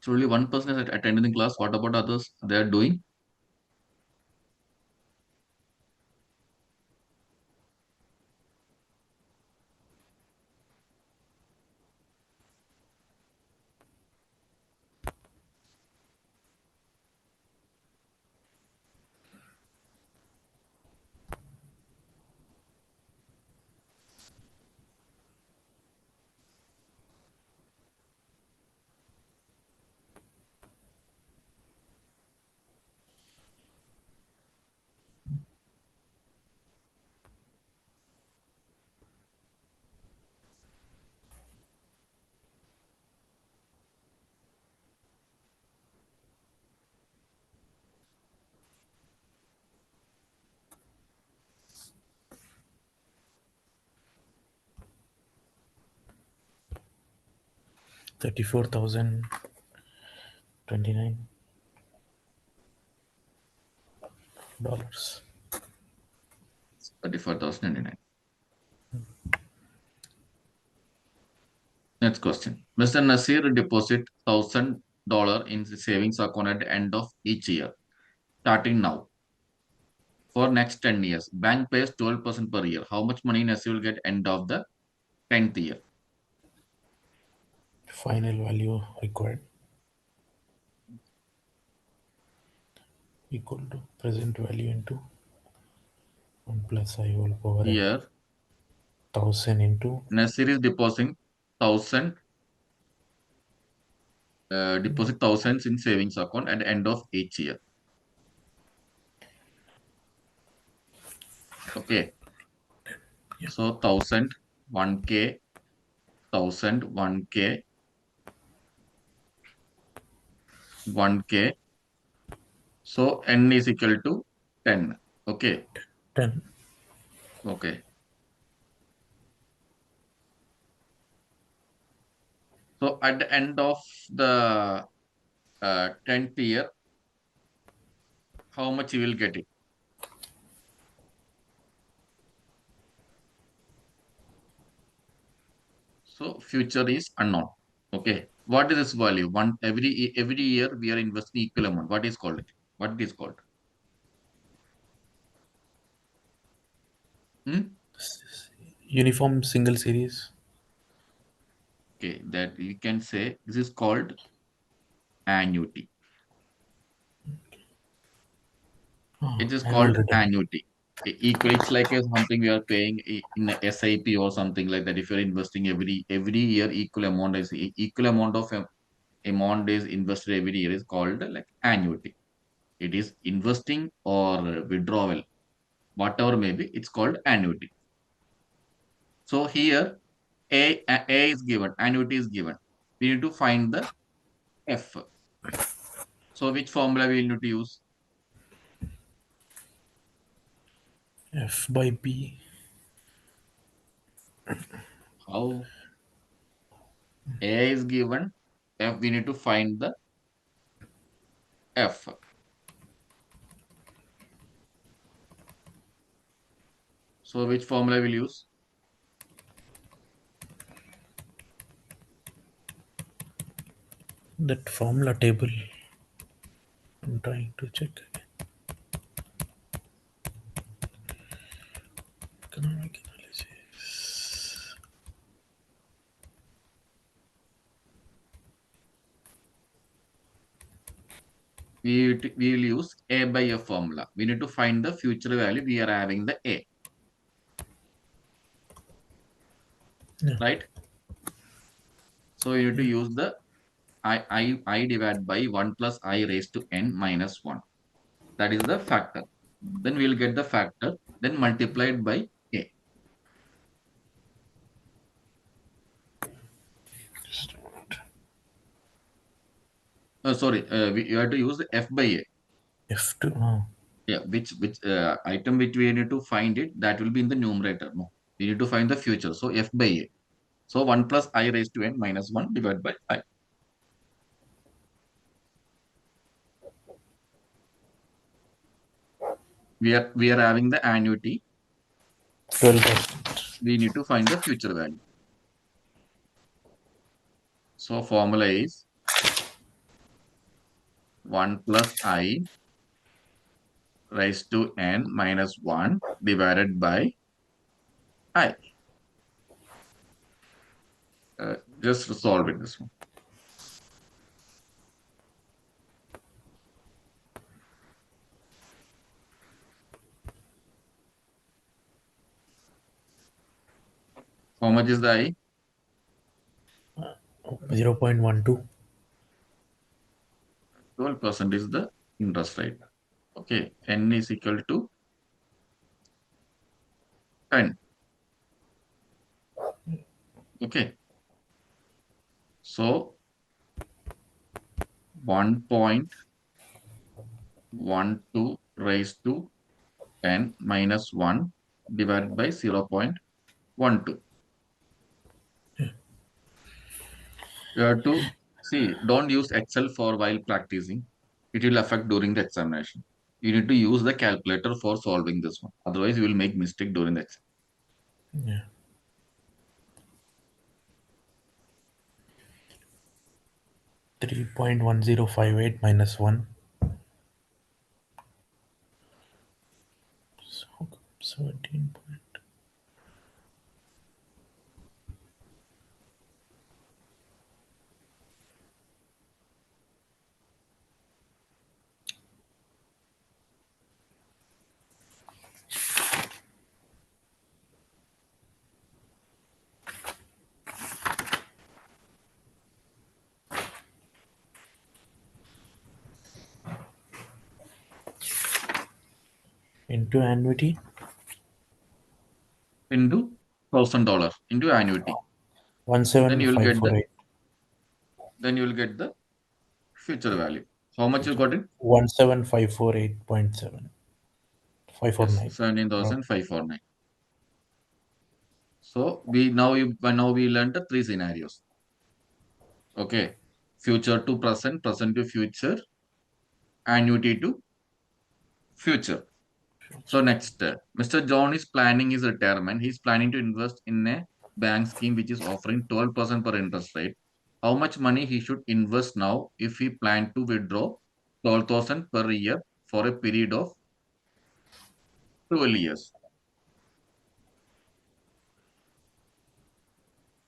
So only one person is attending the class. What about others? They are doing. $34,029. 34,099. Next question. Mr. Nasir deposit $1,000 in the savings account at the end of each year, starting now. For next 10 years, bank pays 12% per year. How much money Nasir will get end of the 10th year? Final value required equal to present value into 1 plus I whole power n. Here, 1000 into Nasir is depositing 1,000, deposit thousands in savings account at the end of each year. Okay. Yeah. So 1,000, 1K, 1,000, 1K, 1K. So N is equal to 10. Okay. 10. Okay. So at the end of the 10th year, how much you will get it? So future is unknown. Okay. What is this value? One every year we are investing equal amount. What is called it? What it is called? Hmm? Uniform single series. Okay, that you can say this is called annuity. It is Annual called return. annuity. Equal, it's like something we are paying in a SIP or something like that. If you're investing every year, equal amount of amount is invested every year is called like annuity. It is investing or withdrawal, whatever may be. It's called annuity. So here A is given, annuity is given. We need to find the F. So which formula we need to use? F by B. How? A is given, F we need to find the F. So which formula will use? That formula table. I'm trying to check again. Economic analysis. We will use A by F formula. We need to find the future value. We are having the A, Yeah. right? So we need to Yeah. use the I divided by 1 plus I raised to n minus 1. That is the factor. Then we will get the factor, then multiplied by A. Just a moment. Sorry, you have to use F by A. F2. Yeah, which item which we need to find it, that will be in the numerator. No, we need to find the future. So F by A. So 1 plus I raised to n minus 1 divided by I. We are having the annuity. 12%. We need to find the future value. So formula is 1 plus I raised to n minus 1 divided by I. Just solve it this one. How much is the I? 0.12. 12% is the interest rate. Okay, n is equal to 10. Okay, so 1.12 raised to 10 minus 1 divided by 0.12. You have to see, don't use Excel for while practicing. It will affect during the examination. You need to use the calculator for solving this one. Otherwise, you will make mistake during the exam. Yeah. 3.1058 minus 1. So 17 point. Into annuity. Into $1,000 into annuity. Then you will get the 17548. future value. How much you got it? 17548.7. Yes, 549. Right. 17,549. So now we learned the three scenarios. Okay. Future to present, present to future, annuity to future. So next, Mr. John is planning his retirement. He's planning to invest in a bank scheme which is offering 12% per interest rate. How much money he should invest now if he plan to withdraw 12,000 per year for a period of 12 years?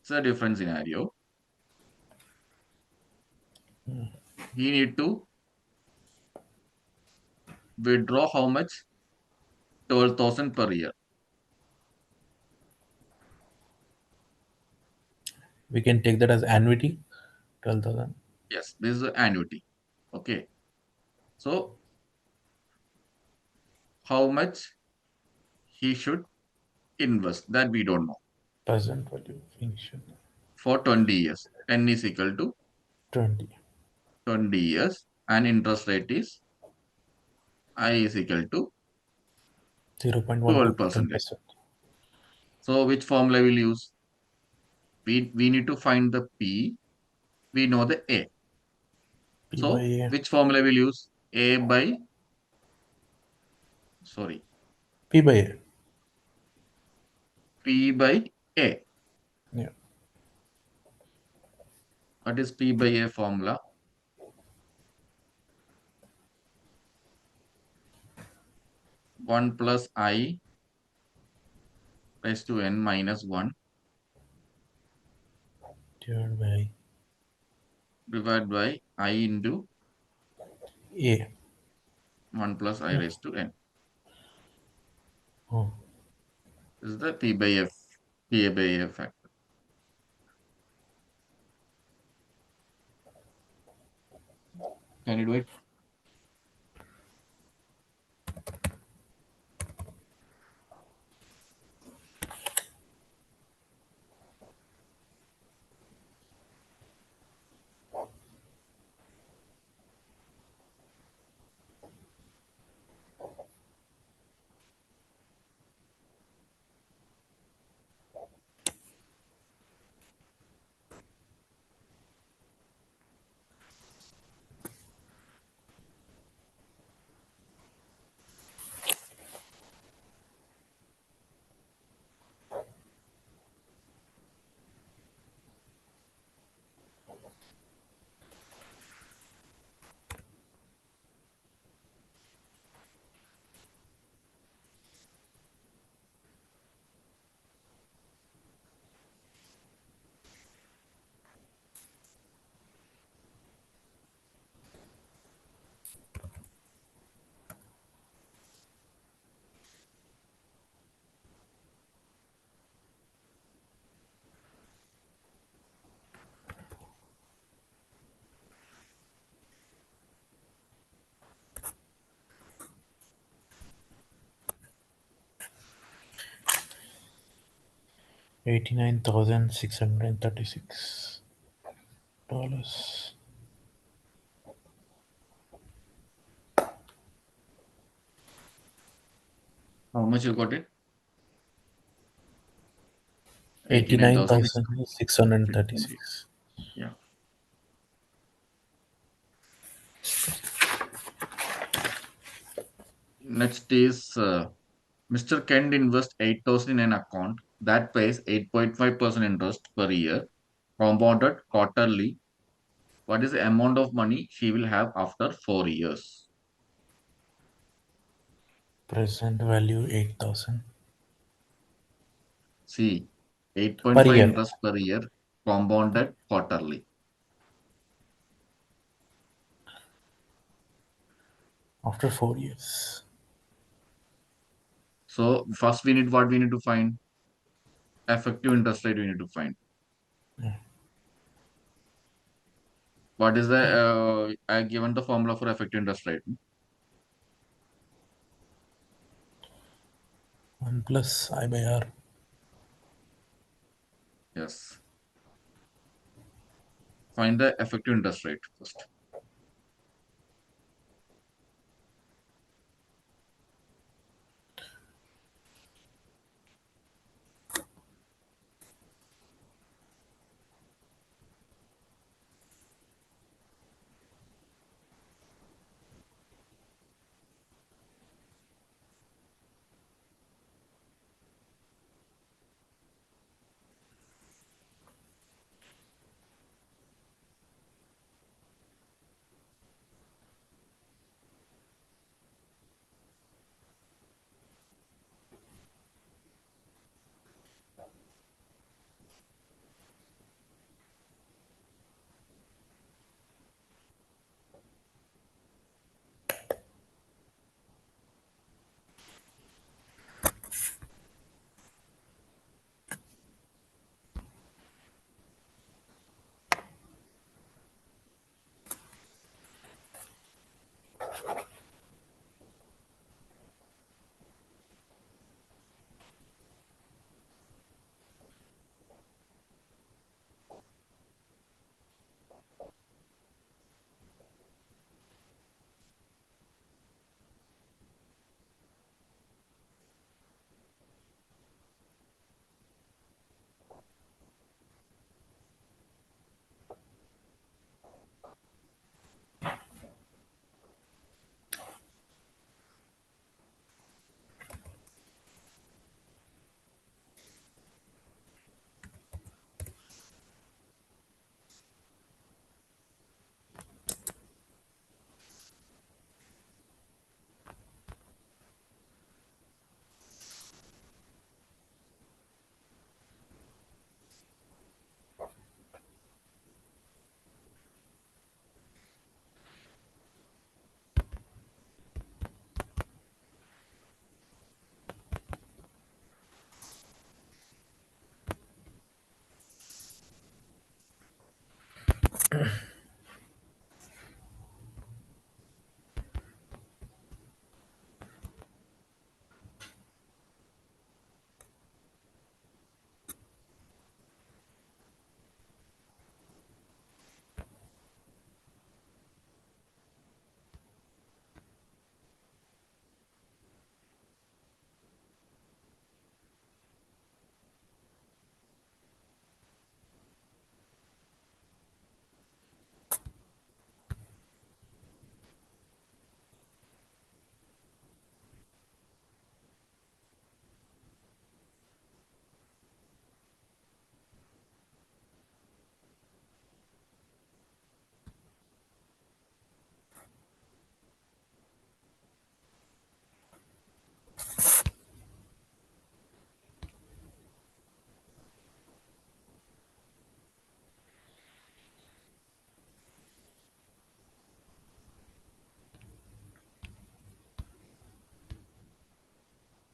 It's a different scenario. He need to withdraw how much? 12,000 per year. We can take that as annuity. 12,000. Yes, this is the annuity. Okay. So how much he should invest that we don't know Present value function. for 20 years. N is equal to 20. 20 years and interest rate is I is equal to 0.12. 12%. 10%. So which formula we'll use? We need to find the P. We know the A. P by So A. which formula we'll use? Sorry, P by A. P by A. Yeah. What is P by A formula? 1 plus I raised to n minus 1 Divided by divided by I into A. 1 plus I Yeah. raised to n. Oh. This is the P by F, P by A factor. Can you do it? $89,636. How much you got it? 89,636. 89,636. Yeah. Next is Mr. Kent invests 8,000 in an account that pays 8.5% interest per year, compounded quarterly. What is the amount of money he will have after 4 years? Present value 8,000 C. per 8.5 year interest per year, compounded quarterly. after 4 years. So first we need what we need to find? Effective interest rate we need to find. What is the I given the formula for effective interest rate? 1 plus I by R. Yes. Find the effective interest rate first.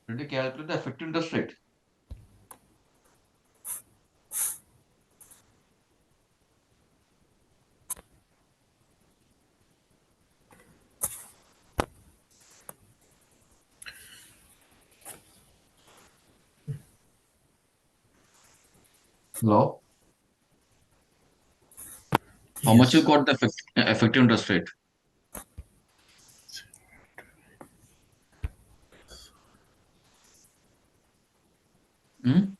Did you calculate the effective interest rate? Hello? How much you Yes. got the effective interest rate? Hmm?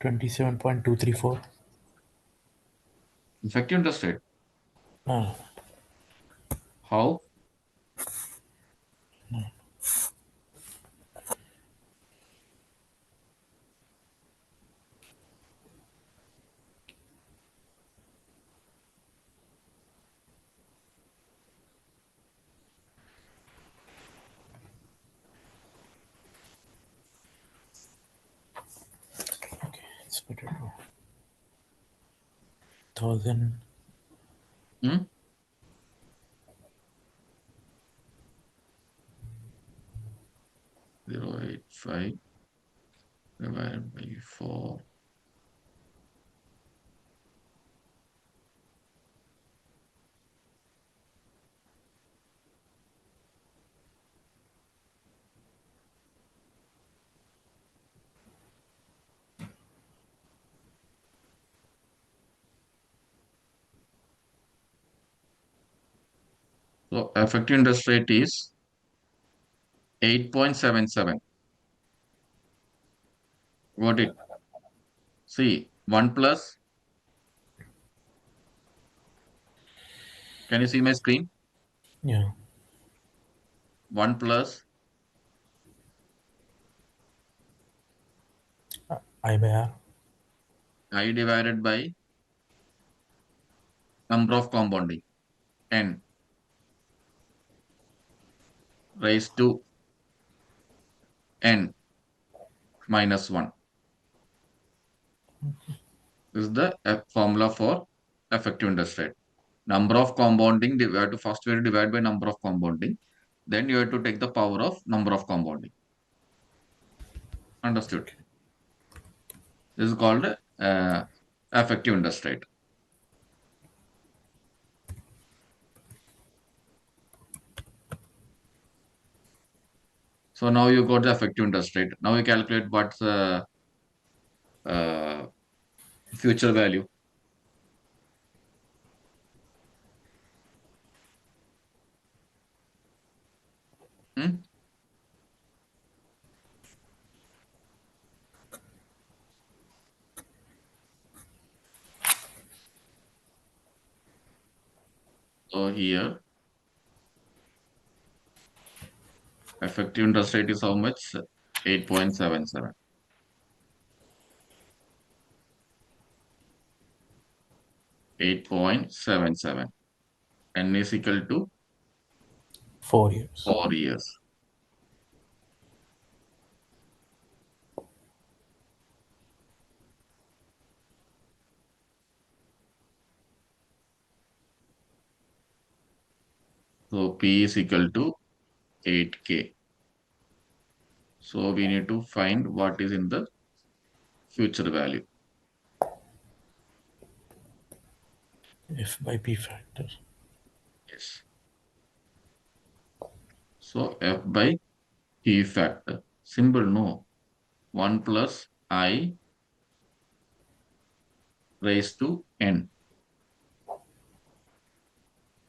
27.234. Effective interest rate. No, How? okay, it's better to 1000. Hmm? 0.85 divided by 4. So effective interest rate is 8.77. Got it? See, 1 plus, can you see my screen? Yeah, 1 plus I by R. I divided by number of compounding, n raised to n minus 1. This is the formula for effective interest rate. Number of compounding, we have to first we have to divide by number of compounding. Then you have to take the power of number of compounding. Understood? This is called effective interest rate. So now you got the effective interest rate. Now you calculate what's the uh, future value. Hmm? So here effective interest rate is how much? 8.77. 8.77. N is equal to 4 years. 4 years. So P is equal to 8K. So we need to find what is in the future value. F by P factor. Yes. So F by P factor. Simple, no. 1 plus I raised to N.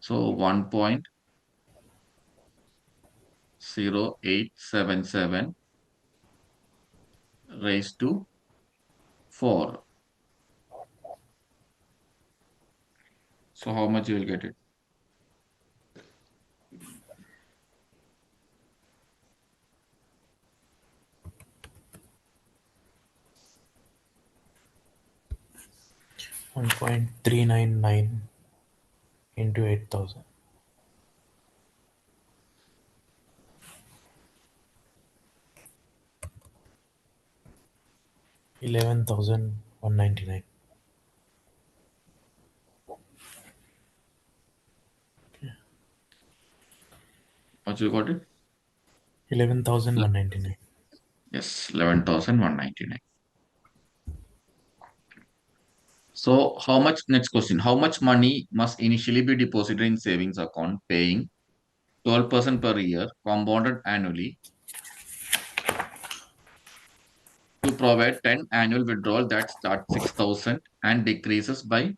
So 1.0877 raised to 4. So how much you will get it? 1.399 into 8,000. 11,199. How much you got it? 11,199. Yes, 11,199. So how much, next question, how much money must initially be deposited in savings account paying 12% per year compounded annually to provide 10 annual withdrawal that start 6,000 and decreases by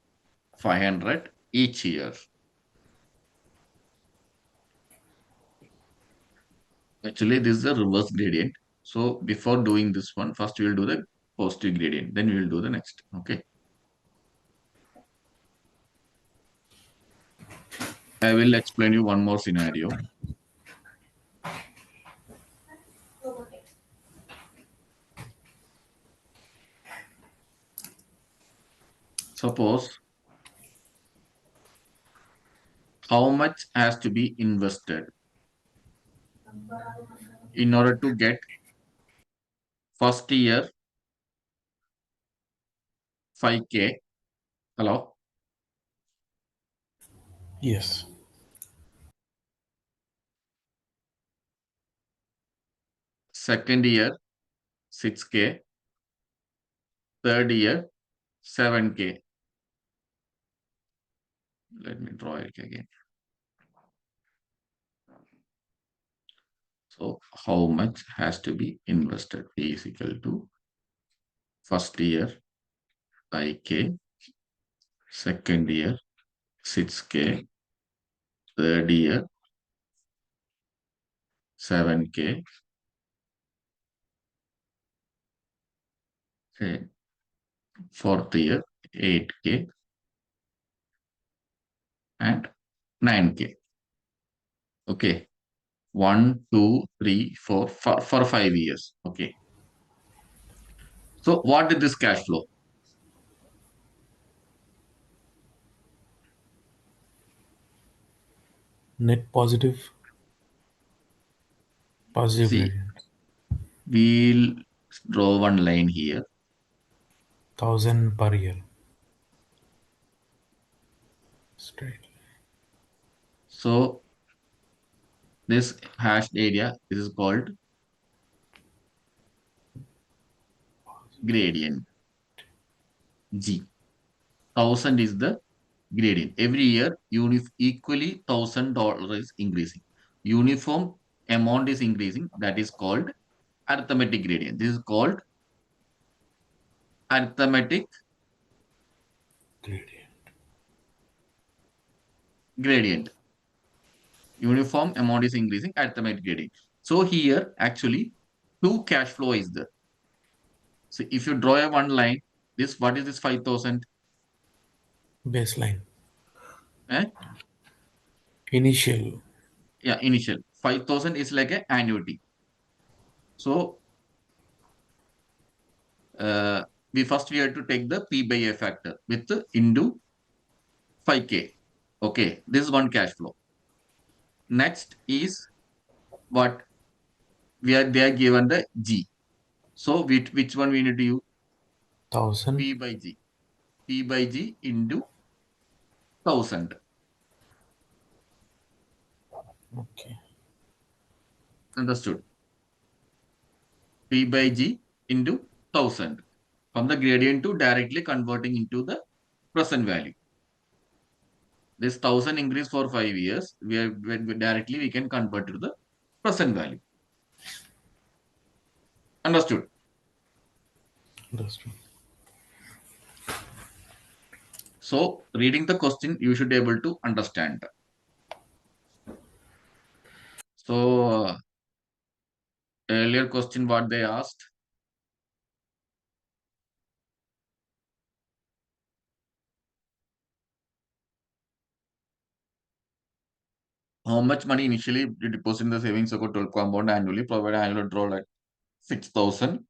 500 each year? Actually, this is a reverse gradient. So before doing this one, first we will do the positive gradient, then we will do the next. Okay. I will explain you one more scenario. Suppose how much has to be invested in order to get first year 5K. Hello. Yes. Second year 6K. Third year 7K. Let me draw it again. So how much has to be invested? P is equal to first year 5K, second year 6K, third year 7K, okay, fourth year 8K and 9K. Okay. 1, 2, 3, 4 for 5 years. Okay. So what is this cash flow? Net positive, positive See, gradient. we'll draw one line here. 1000 per year. Straight. So this hashed area, this is called gradient G. 1,000 is the gradient. Every year, equally $1,000 is increasing. Uniform amount is increasing. That is called arithmetic gradient. This is called arithmetic Gradient. gradient. Uniform amount is increasing, arithmetic gradient. So here, actually, two cash flow is there. So if you draw a one line, this what is this 5,000? Baseline. Eh? Initial. Yeah, initial 5,000 is like an annuity. So uh, we have to take the P by A factor with the into 5K. Okay, this is one cash flow. Next is what they are given the G. So which one we need to use? 1000. P by G. P by G into 1,000. Okay. Understood? P by G into 1,000. From the gradient to directly converting into the present value. This 1,000 increase for 5 years, directly we can convert to the present value. Understood? Understood. So reading the question, you should be able to understand. So earlier question what they asked, how much money initially you deposit in the savings account to compound annually, provide annual withdrawal at 6,000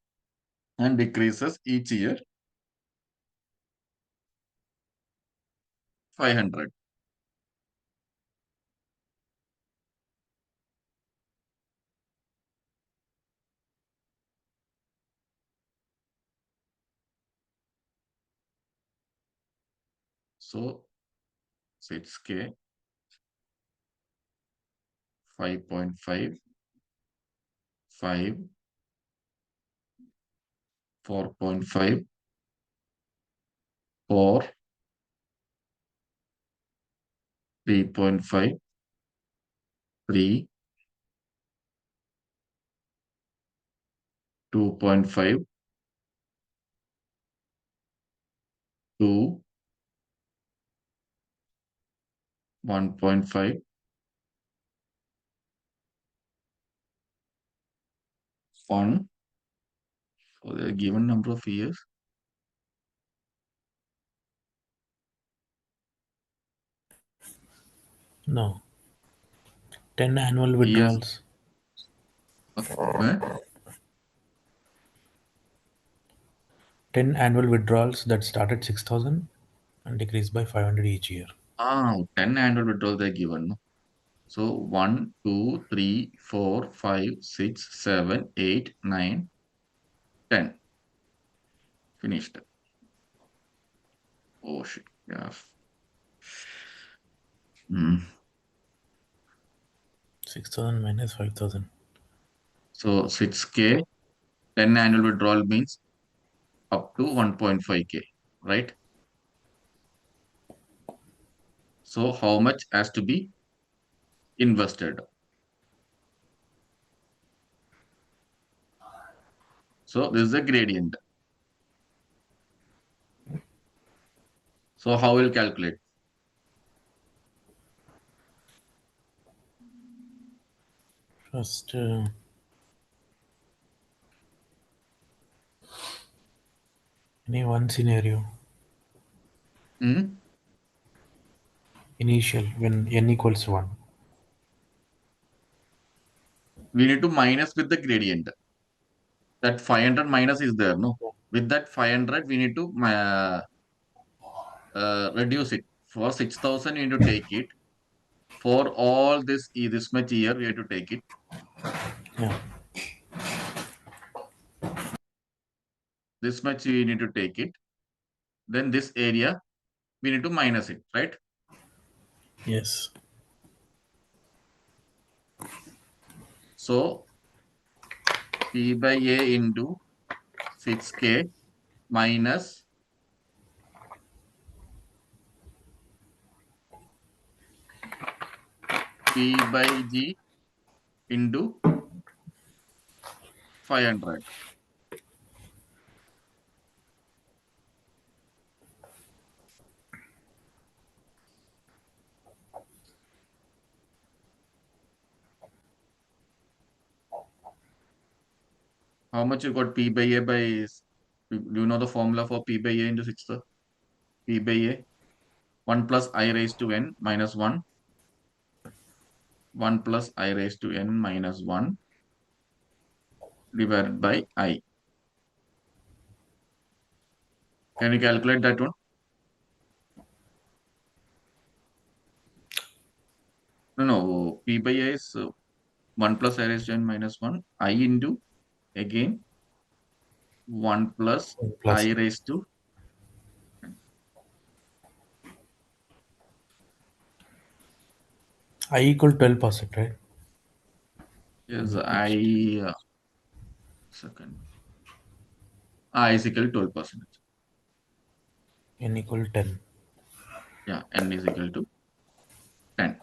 and decreases each year 500. So 6K, 5.5, 5, 4.5, 4, 3.5, 3, 2.5, 2, 1.5, 1. So the given number of years. No. 10 annual Years. withdrawals. Eh? 10 annual withdrawals that start at 6,000 and decrease by 500 each year. 10 annual withdrawals they given. No? So 1, 2, 3, 4, 5, 6, 7, 8, 9, 10. Finished. Oh shit. Yeah. Hmm. 6,000 minus 5,000. So 6K, 10 annual withdrawal means up to 1.5K, right? So how much has to be invested? So this is a gradient. So how will calculate? First, any one scenario. Hmm? Initial, when n equals 1. We need to minus with the gradient. That 500 minus is there, no? With that 500, we need to reduce it. For 6,000, you need to take it. For all this much year, we have to take it. Yeah. This much we need to take it. Then this area, we need to minus it, right? Yes. So P by A into 6K minus P by G into 500. How much you got P by A do you know the formula for P by A into 6? P by A, 1 plus I raised to n minus 1, 1 plus I raised to n minus 1 divided by I. Can you calculate that one? No, no, P by A is 1 plus I raised to n minus 1, I into again 1 plus 1 plus I raised to, I equal 12%, right? yes, In each. second, I is equal to 12%. N equal 10. Yeah, n is equal to 10.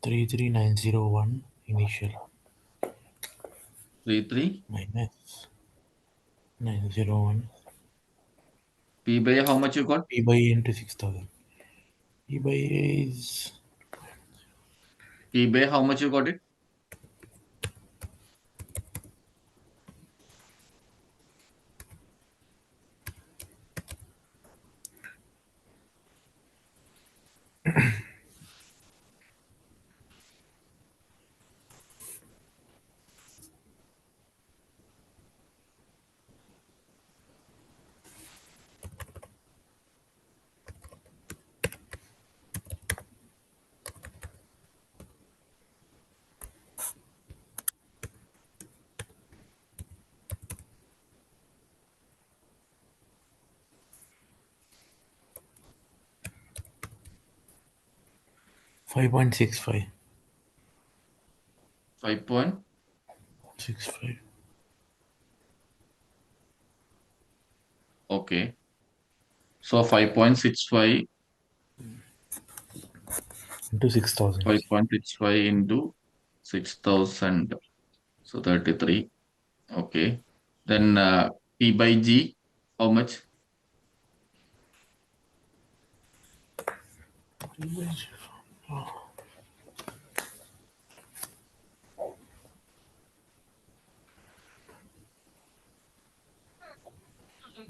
33901 initial 33. minus 901 P by how much you got? P by A into 6000. P by A is P by how much you got it? 5.65. 5 point. 65 Okay. So 5.65, into 6000. 5.65 into 6,000. So 33. Okay. Then P by G, how much?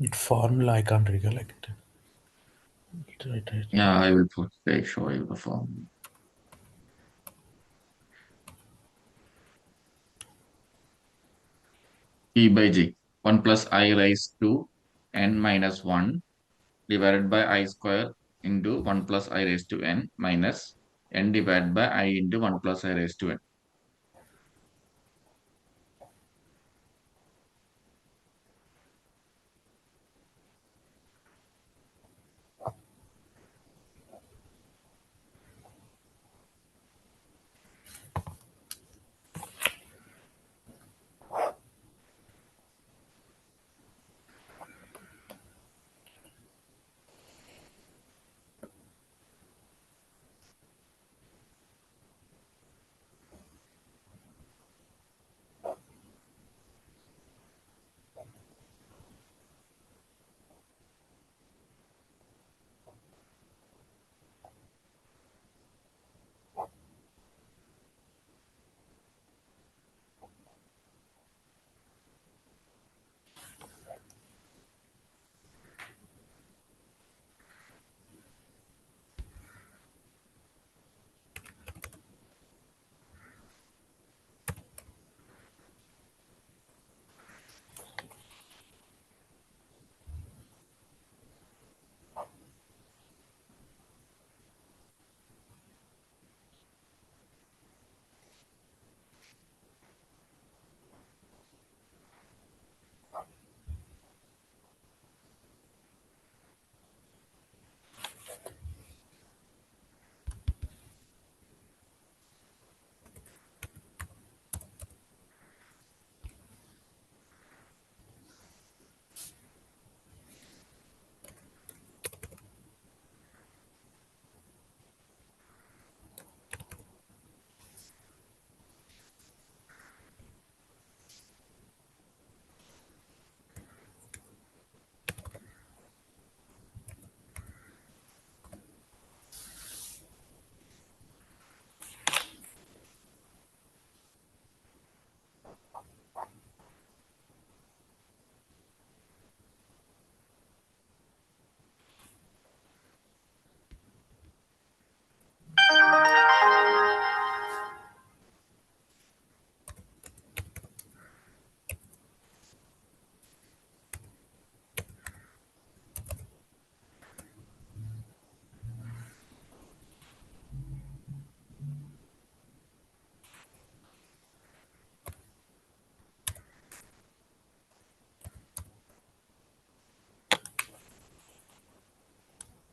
It formula I can't recollect. Right. Yeah, I will put, I show you the form. P by G, 1 plus I raised to n minus 1 divided by I square into 1 plus I raised to n minus n divided by I into 1 plus I raised to n.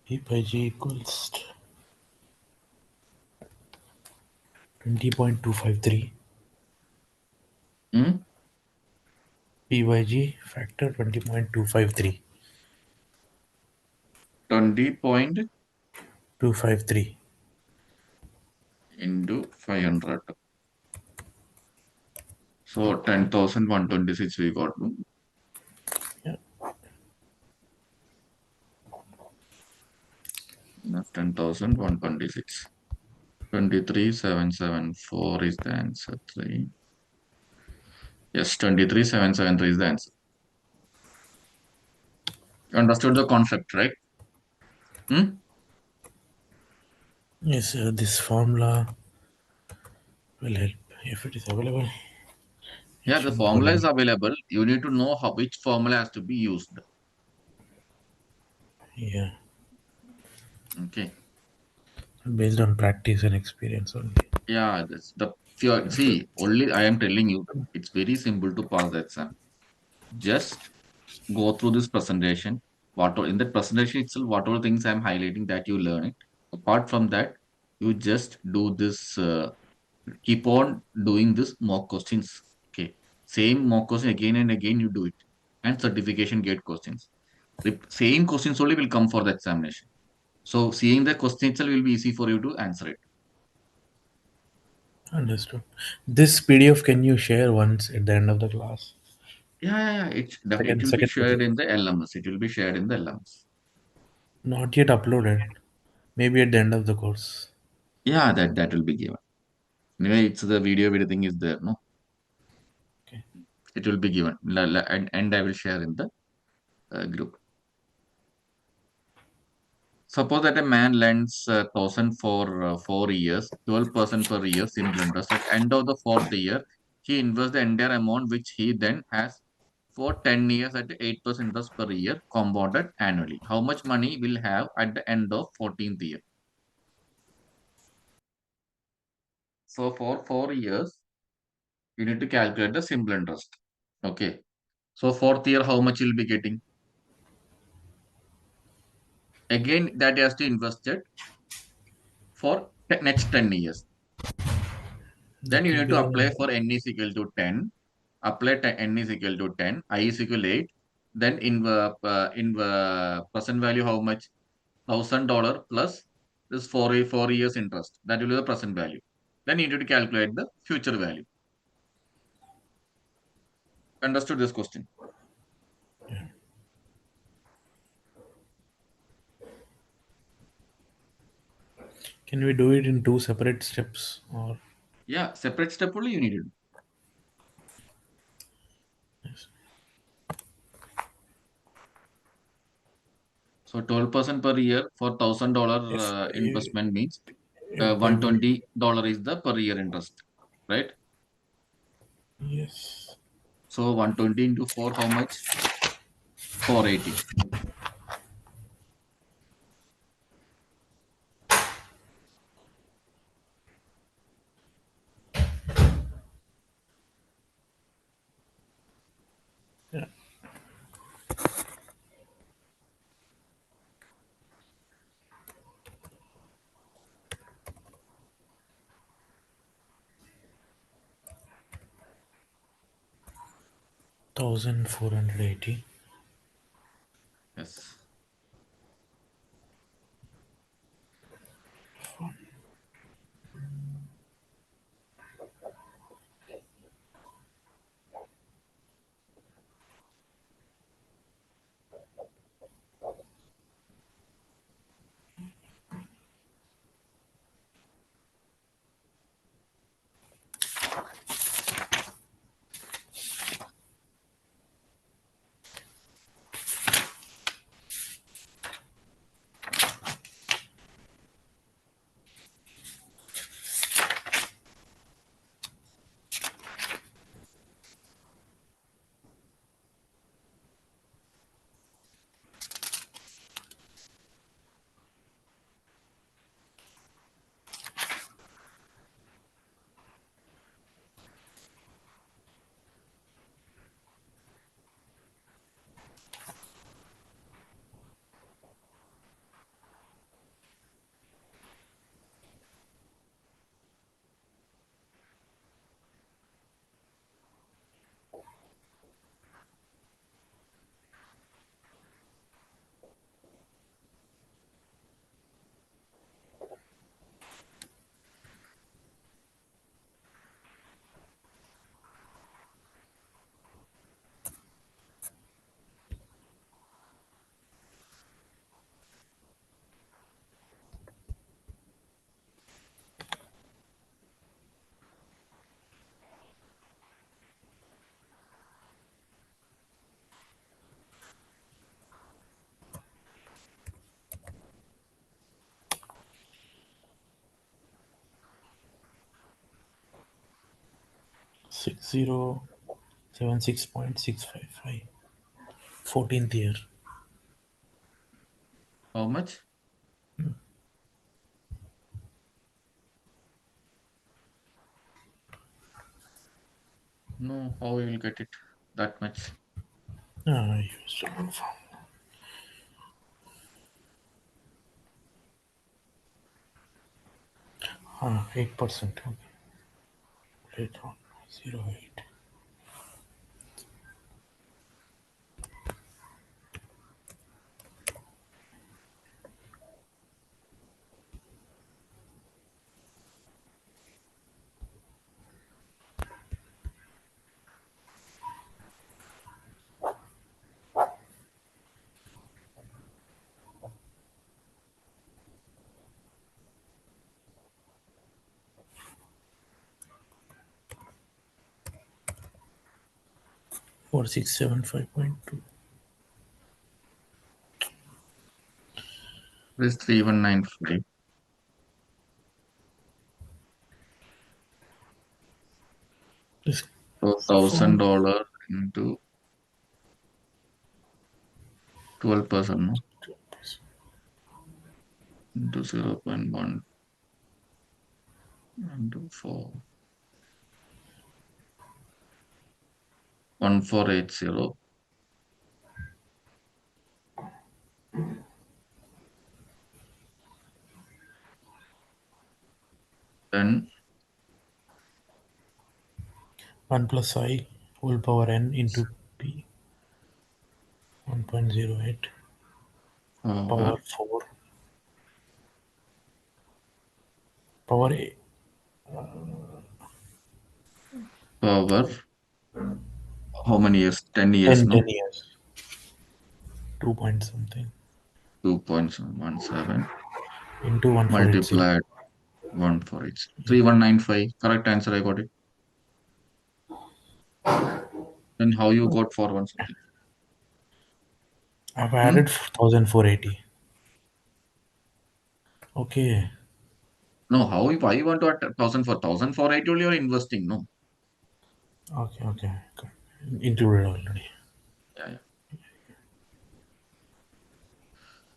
P by G equals 20.253. Hmm? P by G factor 20.253. 20 point. 253. into 500. So 10,126 we got. Yeah. 10,126. 23,774 is the answer. 3. Yes, 23,773 is the answer. You understood the concept, right? Hmm? Yes, this formula will help if it is available. It Yeah, the should go formula is down. available. You need to know how which formula has to be used. Yeah, Okay. based on practice and experience only. Yeah, that's the see, only I am telling you, it's very simple to pass the exam. Just go through this presentation. What in that presentation itself, whatever things I'm highlighting that you learn it. Apart from that, you just do this. Keep on doing this mock questions. Okay, same mock question again and again. You do it, and certification gate questions. Same questions only will come for the examination. So seeing the question itself will be easy for you to answer it. Understood. This PDF can you share once at the end of the class? Yeah, yeah, yeah. It Second, will be second shared PDF. in the LMS. It will be shared in the LMS. Not yet uploaded. Maybe at the end of the course. Yeah, that will be given. Anyway, it's the video everything is there. No, Okay. it will be given. And I will share in the group. Suppose that a man lends 1,000 for 4 years, 12% per year, simple interest. At end of the fourth year, he invests the entire amount which he then has for 10 years at 8% interest per year, compounded annually. How much money will have at the end of 14th year? So for 4 years, you need to calculate the simple interest. Okay. So fourth year, how much you'll be getting? Again, that has to invest it for next 10 years. Then That you will need be to apply around. for n is equal to 10. Apply n is equal to 10. I is equal to 8. Then in present value, how much? $1,000 plus this 4 years interest. That will be the present value. Then you need to calculate the future value. Understood this question? Can we do it in two separate steps or? Yeah, separate step only you need to do. Yes. So 12% per year for $1,000 If investment means I one would. twenty dollar is the per year interest, right? Yes. So 120 into 4, how much? 480. Yeah. 1,480. Yes. 6076.655. 14th year. How much? No, how we will get it that much? I used to know. 8%. Okay. 8.08. 4675.2. This 3195. This So phone $1,000 into 12%, no? Into 0.1 into 4. 1480. Then 1 plus I whole power n into p. 1.08 power, power 4 power power, how many years? 10 years, 10 no? 10 years. 2 point something 2.17 into 1480. multiplied 148. 3195. Correct answer, I got it. Then how you got for one something? I've Hmm? added 1480. Okay. No, why you want to add 1,000 for 1,000 for 8 only you're investing? No. Okay. Okay. Okay. Included already. Yeah, yeah.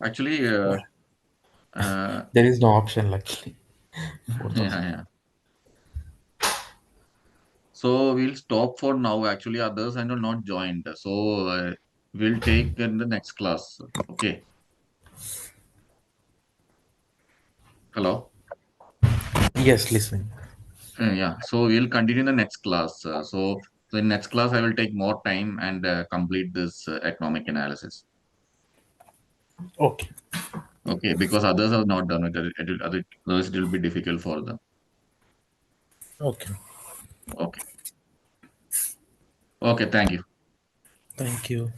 Actually, uh, There is no option luckily. yeah, 4000. yeah. So we'll stop for now. Actually, others are not joined. So we'll take in the next class. Okay. Hello. Yes, listening. Yeah. So we'll continue the next class. So in next class, I will take more time and complete this economic analysis. Okay. Okay, because others are not done it. Otherwise it will be difficult for them. Okay. Okay. Okay. Thank you. Thank you.